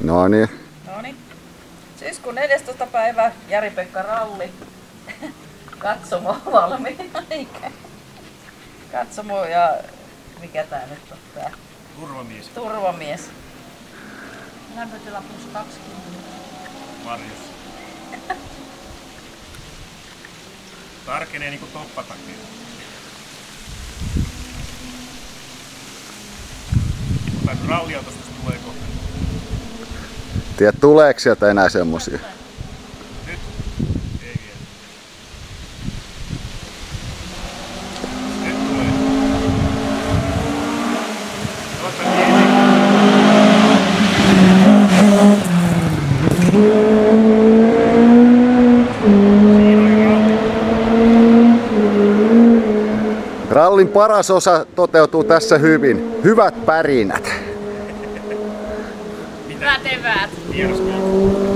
Noniin. Noniin. Syyskuun 14. päivä Jari-Pekka Ralli. Katsomo valmiina. Katsomo ja mikä tää nyt on tää? Turvamies. Turvamies. Lämpötila +20. Varjossa. Tarkenee niinku toppatakia. Mutta ralliautosta tulee kohta. Tiedät, tuleeko sieltä enää semmosia? Nyt? Ei vielä. Nyt tulee. Ota kiinni. Rallin paras osa toteutuu tässä hyvin. Hyvät pärinät. Hyvät eväät. Hienosti.